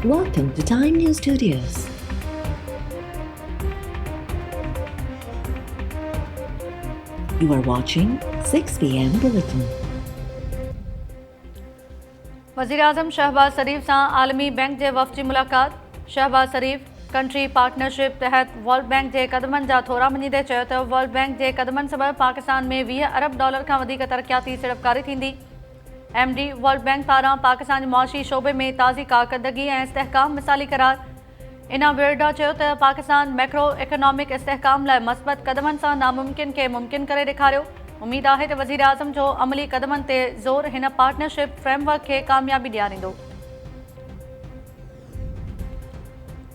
Welcome to Time News Studios. You are watching 6 p.m. Bulletin. वज़ीर-ए-आज़म शहबाज शरीफ सां आलमी bank जे वफ़द जी मुलाक़ात। शहबाज शरीफ कंट्री पार्टनरशिप तहत वर्ल्ड बैंक जे क़दमनि जा थोरा मञीदे चयो त वर्ल्ड बैंक जे क़दमनि सबबि पाकिस्तान में $20 अरब खां वधीक तरक़ियाती सीड़पकारी थींदी। MD वर्ल्ड बैंक पारां पाकिस्तान जे मुआशी शोबे में ताज़ी कारकर्दगी ऐं इस्तेहकाम मिसाली करार। इना विर्डा चयो त पाकिस्तान मैक्रो इकोनॉमिक इस्तेहकाम लाइ मस्बत क़दमनि सां नामुमकिन खे मुमकिन करे ॾेखारियो। उम्मीद आहे त वज़ीर आज़म जो अमली क़दमनि ते ज़ोर हिन पार्टनरशिप फ्रेमवर्क खे कामयाबी ॾियारींदो।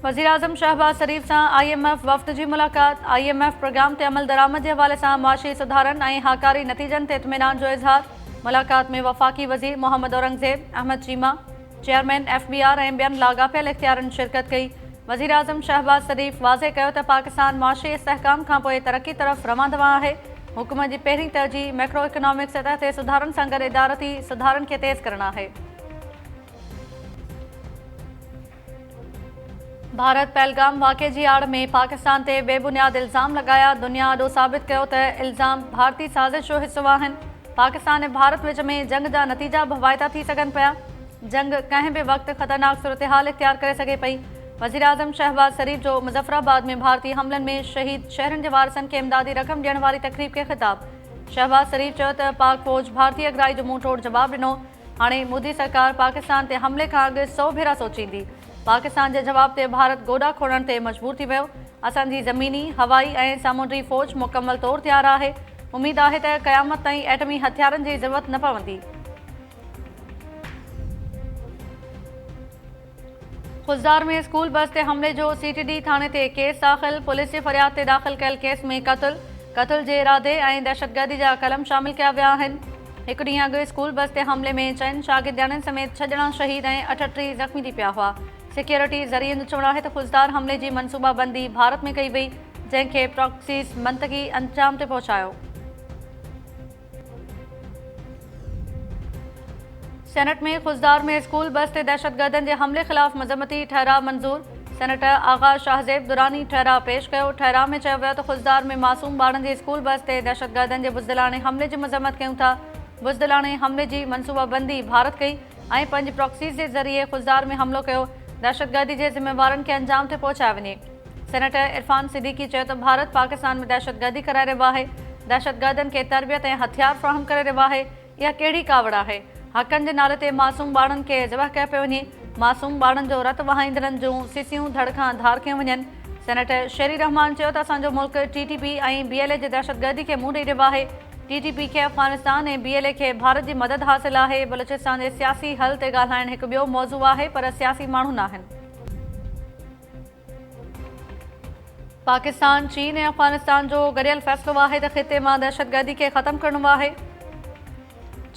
वज़ीर आज़म शहबाज शरीफ सां IMF वफ़द जी मुलाक़ात। IMF प्रोग्राम ते अमल दरामद जे हवाले सां मुआशी सुधारनि ऐं हाकारी नतीजनि ते इत्मीनान जो इज़हार। मुलाक़ात में वफ़ाक़ी वज़ीर मोहम्मद औरंगज़ेब, अहमद चीमा, चेयरमैन FBR ऐं ॿियनि लाॻापियल इख़्तियारनि शिरकत कई। वज़ीर आज़म शहबाज शरीफ वाज़े कयो त पाकिस्तान मुआशी इस्तेहकाम खां पोइ तरक़ी तरफ़ रवां दवां आहे। हुकूमत जी पहिरीं तरजीह मैक्रो इकोनॉमिक सतह ते सुधारनि सां गॾु इदारती सुधारनि खे तेज़ करणु आहे। भारत पहलगाम वाक़े जी आड़ में पाकिस्तान ते बेबुनियाद इल्ज़ाम लॻाया। दुनिया ॾो साबित कयो त इल्ज़ाम भारतीय साज़िश जो हिसो आहिनि। पाकिस्तान ऐं भारत विच में जंग जा नतीजा भवाइता थी सघनि पिया। जंग कंहिं बि वक़्तु ख़तरनाक सूरतहाल इख्तियार करे सघे पई। वज़ीर आज़म शहबाज शरीफ जो मुज़फ़राबाद में भारतीय हमलनि में शहीद शहरनि जे वारसनि खे इमदादी रक़म ॾियण वारी तक़रीब खे ख़िताब। शहबाज शरीफ चयो त पाक फ़ौज भारतीय अगराई जो मुंहुं तोड़ जवाबु ॾिनो। हाणे मोदी सरकार पाकिस्तान ते हमले खां अॻु 100 भेरा सोचींदी। पाकिस्तान जे जवाब ते भारत गोॾा खोड़ण ते मजबूर थी वियो। असांजी ज़मीनी, हवाई ऐं सामुंडी फ़ौज मुकमल तौर तयारु आहे। उम्मीद आहे त क़यामत ताईं एटमी हथियारनि जी ज़रूरत न पवंदी। खुज़दार में स्कूल बस ते हमले जो CTD थाणे ते केस दाख़िल। पुलिस जी फ़रियाद ते दाख़िल कयल केस में क़त्ल जे इरादे ऐं दहशतगर्दी जा कलम शामिल कया विया आहिनि। हिकु ॾींहुं अॻु स्कूल बस ते हमले में 4 शागिर्दनि समेत 6 ॼणा शहीद ऐं 38 ज़ख़्मी थी पिया हुआ। सिक्योरिटी ज़रिए जो चवणु आहे त खुज़दार हमले जी मनसूबाबंदी भारत में कई वई, जंहिंखे प्रॉक्सीज़ मंतक़ी अंजाम ते पहुचायो। सेनेट में खुज़दार में स्कूल बस ते दहशतगर्दनि जे हमले ख़िलाफ़ मज़म्मती ठहराव मंज़ूर। सेनेटर आग़ा शाहज़ेब दुरानी ठहराव पेश कयो। ठहराव में चयो वियो त खुज़दार में मासूम ॿारनि जी स्कूल बस ते दहशतगर्दनि जे बुज़दिलाणे हमले जी मज़म्मत कयूं था। बुज़दिलाणे हमले जी मनसूबाबंदी भारत कई ऐं पंहिंजी प्रॉक्सीज़ जे ज़रिए खुज़दार में हमिलो कयो। दहशतगर्दी जे ज़िम्मेवारनि खे अंजाम ते पहुचायो वञे। सेनेटर इरफान सिद्दीकी चयो त भारत पाकिस्तान में दहशतगर्दी कराए रहियो आहे। दहशतगर्दनि खे तरबियत ऐं हथियार फ़राहम करे रहियो आहे। इहा कहिड़ी कावड़ आहे? हक़नि जे नाले ते मासूम ॿारनि खे ज़बह कयो पियो वञे। मासूम ॿारनि जो रत वहाईंदड़नि जूं सिसियूं धड़ खां धार कयूं वञनि। सेनेटर शेरी रहमान चयो त असांजो मुल्क TTP ऐं BLA जे दहशतगर्दी खे मुंहुं ॾेई रहियो आहे। TTP खे अफ़गानिस्तान ऐं BLA खे भारत जी मदद हासिल आहे। बलूचिस्तान जे सियासी हल ते ॻाल्हाइणु हिकु ॿियो मौज़ू आहे, पर सियासी माण्हू न आहिनि। पाकिस्तान, चीन ऐं अफ़गानिस्तान जो गॾियल फ़ैसिलो आहे त ख़िते मां दहशतगर्दी खे ख़तमु करणो आहे।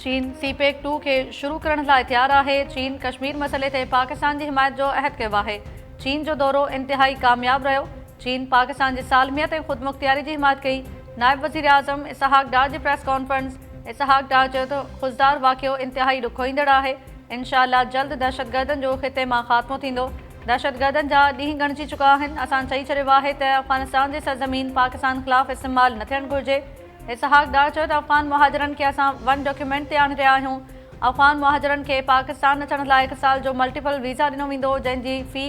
चीन CPEC 2 खे शुरू करण लाइ तयारु आहे। चीन कश्मीर मसइले ते पाकिस्तान जी हिमायत जो अहद कयो आहे। चीन जो दौरो इंतिहाई कामयाबु रहियो। चीन पाकिस्तान जी सालमियत ऐं ख़ुदमुख्तियारी जी हिमायत कई। नायब वज़ीर आज़म इसहाक़ डार जी प्रेस कॉन्फ्रेंस। इसहाक़ डार चयो त खुज़दार वाक़ियो इंतिहाई ॾुखोईंदड़ आहे। इंशाअल्लाह जल्द दहशतगर्दनि जो ख़िते मां ख़ात्मो थींदो। दहशतगर्दनि जा ॾींहं ॻणिजी चुका आहिनि। असां चई छॾियो आहे त अफ़गानिस्तान जी सरज़मीन पाकिस्तान ख़िलाफ़ु इस्तेमालु न थियणु घुरिजे। इसहाक़ डार चयो त अफ़गान मुहाजिरनि खे असां वन डॉक्यूमेंट ते आणे रहिया आहियूं। अफ़गान मुहाजिरनि खे पाकिस्तान अचण लाइ 1 साल जो मल्टीपल वीज़ा ॾिनो वेंदो, जंहिंजी फ़ी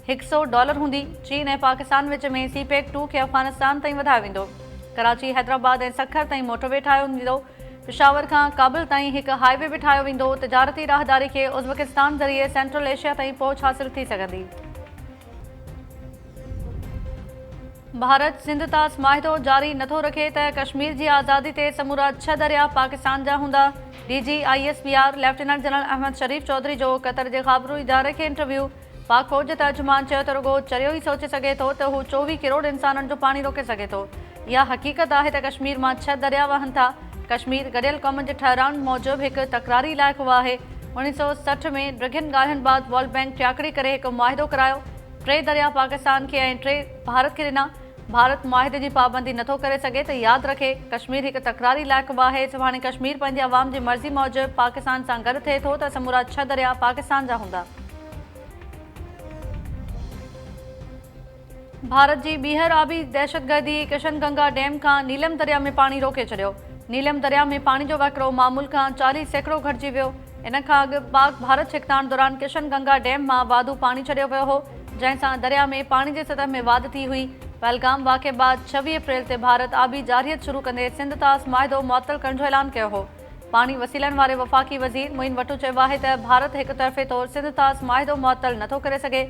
$100 हूंदी। चीन ऐं पाकिस्तान विच में CPEC 2 खे अफ़गानिस्तान ताईं वधायो वेंदो। कराची, हैदराबाद ऐं सखर ताईं मोटरवे ठाहियो वेंदो। पिशावर खां काबुल ताईं हिकु हाईवे बि ठाहियो वेंदो। तिजारती राहदारी खे उज़्बेकिस्तान ज़रिए सेंट्रल एशिया ताईं पहुच हासिल थी सघंदी। भारत सिंध तास माहिदो जारी नथो रखे त कश्मीर जी आज़ादी ते समूरा 6 दरिया पाकिस्तान जा हूंदा। DG ISPR lieutenant general Ahmed Sharif Chaudhry जो क़तर जे ख़ाबिरू इदारे खे इंटरव्यू। पाक फ़ौज जो तर्जुमान चयो त रुगो चरियो ई सोचे सघे थो त हू 24 करोड़ इंसाननि जो पाणी रोके सघे थो। इहा हक़ीक़त आहे त कश्मीर मां 6 दरिया वहनि था। कश्मीर गॾियल क़ौमुनि जे ठहिराइण मूजिबि हिकु तकरारी इलाइक़ो आहे। 1960 में ॾुखियनि ॻाल्हियुनि बैदि वर्ल्ड बैंक टियाकड़ी करे हिकु मुआहिदो करायो। 3 दरिया पाकिस्तान खे ऐं 3 भारत खे ॾिना। भारत मुआहिदे जी पाबंदी नथो करे सघे त यादि रखे कश्मीर हिकु तकरारी इलाइक़ो आहे। सुभाणे कश्मीर पंहिंजे अवाम जी मर्ज़ी मूजिबि पाकिस्तान सां गॾु थिए थो त समूरा 6 दरिया पाकिस्तान जा हूंदा। भारत जी ॿीहर आबी दहशतगर्दी किशन गंगा डैम खां नीलम दरिया में पाणी रोके छॾियो। नीलम दरिया में पाणी जो वहिकिरो मामूल खां 40 सैकड़ो घटिजी वियो। इन खां अॻु पाक भारत छिकताण दौरान किशन गंगा डैम मां वाधू पाणी छॾियो वियो हो, जंहिंसां दरिया में पाणी जी सतह में वाध थी हुई। पहलगाम वाक़े बाद 26 अप्रैल ते भारत आबी जारियत शुरू कंदे सिंध तास माहिदो मुअतल करण जो ऐलान कयो हो। पाणी वसीलनि वारे वफ़ाक़ी वज़ीर मोइन वटू चयो आहे त भारत हिक तरफ़े तौर सिंध तास माहिदो मुअतल नथो करे सघे।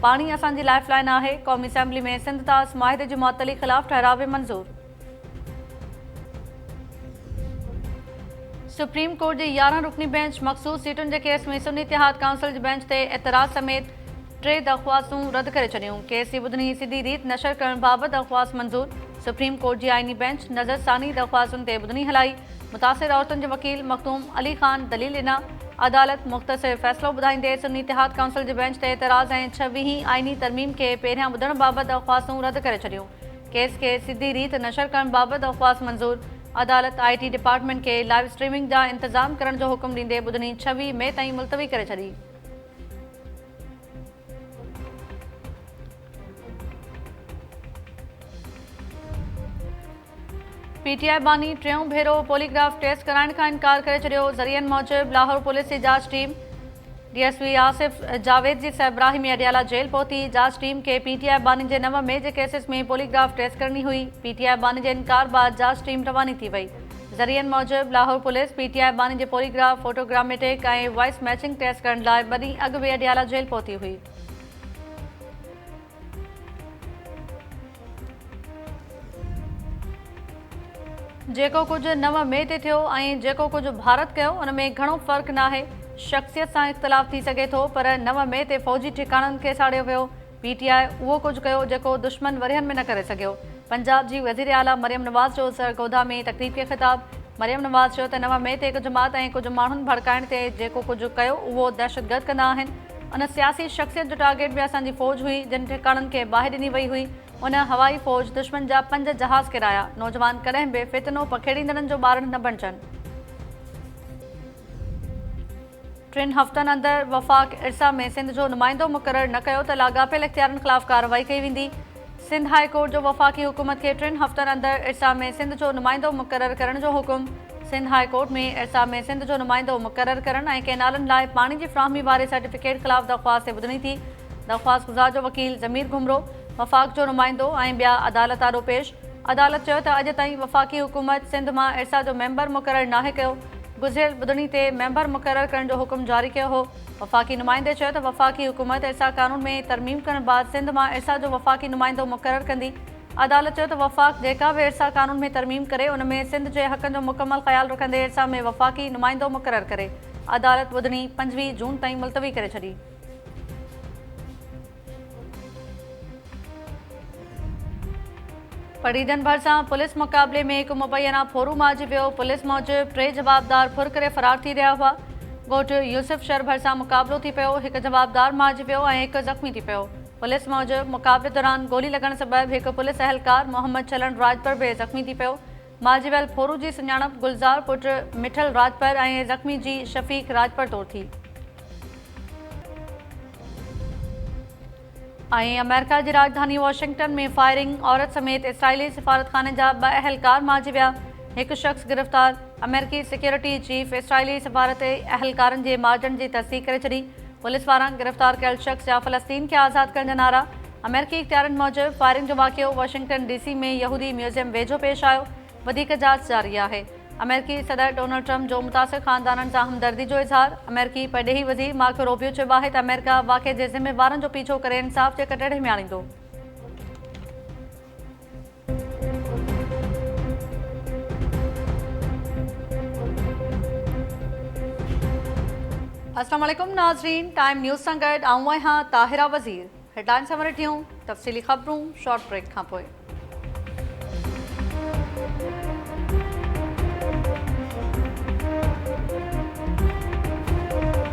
पाणी असांजी लाइफ लाइन आहे। क़ौमी असेंबली में सिंध तास माहिदे जी मुअतली ख़िलाफ़ ठहराव मंज़ूर। सुप्रीम कोर्ट जी 11 रुकनी बेंच मखसूस सीटुनि जे केस में सुन्नी इतिहाद काउंसिल जी बेंच ते एतराज़ समेत 3 दरख़्वास्तूं रद्द करे छॾियूं। केस जी ॿुधणी सिधी रीत नशर करण बाबति दरख़्वास्त मंज़ूर। सुप्रीम कोर्ट जी आइनी बेंच नज़रसानी दरख़्वास्तुनि ते ॿुधणी हलाई। मुतासिर औरतुनि जे वकील मखदूम अली ख़ान दलील ॾिना। अदालत मुख़्तसिर फ़ैसिलो ॿुधाईंदे सुन्नी इतिहाद काउंसिल जी बेंच ते एतराज़ ऐं 26 आइनी तरमीम खे पहिरियां ॿुधण बाबति दरख़्वास्तूं रद्द करे छॾियूं। केस खे सिधी रीत नशर करण बाबति दरख़्वास्त मंज़ूर। अदालत IT डिपार्टमेंट खे लाइव स्ट्रीमिंग जा इंतज़ाम करण जो हुकुम ॾींदे ॿुधणी 26 मई ताईं मुलतवी करे छॾी। PTI बानी टियों भेरो पॉलीग्राफ टेस्ट कराइण खां इनकार करे छॾियो। ज़रियनि मूजिबि लाहौर पुलिस जी जांच टीम DSP आसिफ जावेद जी सरबराही में अडियाला जेल पहुती। जांच टीम के PTI बानी जे 9 मई जे केसिस में पॉलीग्राफ टेस्ट करणी हुई। PTI बानी जे इनकार बाद जांच टीम रवानी थी वई। ज़रियनि मूजिबि लाहौर पुलिस PTI बानी जे पॉलीग्राफ फोटोग्रामेटिक ऐं वॉइस मैचिंग टेस्ट करण लाइ 2 ॾींहं अॻु बि अडियाला जेल पहुती हुई। जेको कुझु 9 मई ते थियो ऐं जेको कुझु भारत कयो उन में घणो फ़र्क़ु नाहे। शख़्सियत सां इख़्तिलाफ़ थी सघे थो, पर 9 मई ते फ़ौजी ठिकाणनि खे साड़ियो वियो। PTI उहो कुझु कयो जेको दुश्मन वरियनि में न करे सघियो। पंजाब जी वज़ीर आला मरियम नवाज़ जो सरगोधा में तक़रीब खे ख़िताब। मरियम नवाज़ चयो त 9 मई ते हिकु जमात ऐं कुझु माण्हुनि भड़काइण ते जेको कुझु कयो उहो दहशतगर्द कंदा आहिनि। उन सियासी शख़्सियत जो टारगेट बि असांजी फ़ौज हुई, जिन ठिकाणनि खे बाहि ॾिनी वई हुई। उन हवाई फ़ौज दुश्मन जा 5 जहाज़ किराया। नौजवान कॾहिं बि फितनो पखेड़ींदड़नि जो ॿारनि न बणिजनि। 3 हफ़्तनि अंदरि वफ़ाक़ इरसा में सिंध जो नुमाइंदो मुक़ररु न कयो त लाॻापियल इख़्तियारनि ख़िलाफ़ कार्रवाई कई वेंदी। सिंध हाई कोर्ट जो वफ़ाक़ी हुकूमत खे 3 हफ़्तनि अंदरि इरसा में सिंध जो नुमाइंदो मुक़ररु करण जो हुकुम। सिंध हाई कोर्ट में इरसा में सिंध जो नुमाइंदो मुक़ररु करण ऐं कैनालनि लाइ पाणी जी फ़राहमी वारे सर्टिफिकेट ख़िलाफ़ दरख़्वास्त ते ॿुधणी थी। दरख़्वास्त गुज़ार जो वकील ज़मीर घुमरो, वफ़ाक़ जो नुमाइंदो ऐं ॿिया अदालत आॾो पेश। अदालत चयो त अॼु ताईं वफ़ाक़ी हुकूमत सिंध मां इरसा जो मेंबर मुक़ररु नाहे कयो। गुज़िरियल ॿुधणी ते मेंबर मुक़ररु करण जो हुकुम जारी कयो हो। वफ़ाक़ी नुमाइंदे चयो त वफ़ाक़ी हुकूमत इरसा क़ानून में तरमीम करण बाद सिंध मां इरसा जो वफ़ाक़ी नुमाइंदो मुक़ररु कंदी। अदालत चयो त वफ़ाक़ जेका बि इरसा क़ानून में तरमीम करे उन में सिंध जे हक़नि जो मुकमल ख़्यालु रखंदे इरसा में वफ़ाक़ी नुमाइंदो मुक़ररु करे। अदालत ॿुधणी 25 जून ताईं मुलतवी करे छॾी। परीदन भरिसां पुलिस मुक़ाबले में हिकु मुबैना फोरू मारिजी वियो। पुलिस मूजिबि 3 जवाबदार फुर करे फ़रार थी रहिया हुआ। ॻोठु यूसुफ शहर भरिसां मुक़ाबलो थी पियो। हिकु जवाबदार मारिजी वियो ऐं हिकु ज़ख़्मी थी पियो। पुलिस मूजिबि मुक़ाबले दौरान गोली लॻण सबबि हिकु पुलिस अहलकार मोहम्मद चलन राजपर बि ज़ख़्मी थी पियो। मारिजी वियल फोरू जी सुञाणप गुलज़ार पुटु मिठल राजपर ऐं ज़ख़्मी जी शफ़ीक राजपर तौरु थी। ऐं अमेरिका जी राजधानी वॉशिंगटन में फायरिंग औरत समेत इसराइली सफ़ारतखाने जा 2 अहलकार मारिजी विया। हिकु शख़्स गिरफ़्तार। अमेरिकी सिक्योरिटी चीफ इसराइली सफ़ारती अहलकारनि जे मारिजण जी तस्दीक़ करे छॾी। पुलिस वारा गिरफ़्तार कयल शख़्स जा फ़लस्तीन खे आज़ादु करण जा नारा। अमेरिकी इख़्तियारनि मूजिबि फायरिंग जो वाक़ियो वॉशिंगटन DC में यहूदी म्यूज़ियम वेझो पेश आयो। वधीक जांच जारी आहे। अमेरिकी सदर डोनाल्ड ट्रम्प जो मुतासिर ख़ानदाननि सां हमदर्दी जो इज़हार। अमेरिकी परॾेही वज़ीर मार्को रूबियो चयो आहे त अमेरिका वाक़िए जे ज़िम्मेवारनि जो पीछो करे इंसाफ़ जे कटहरे में आणींदो। अस्सलाम वालेकुम नाज़रीन, टाइम न्यूज़ सां गॾु आऊं आहियां ताहिरा वज़ीर। हेडलाइन्स सां वठी तफ़सीली ख़बरूं शॉर्ट ब्रेक खां पोइ।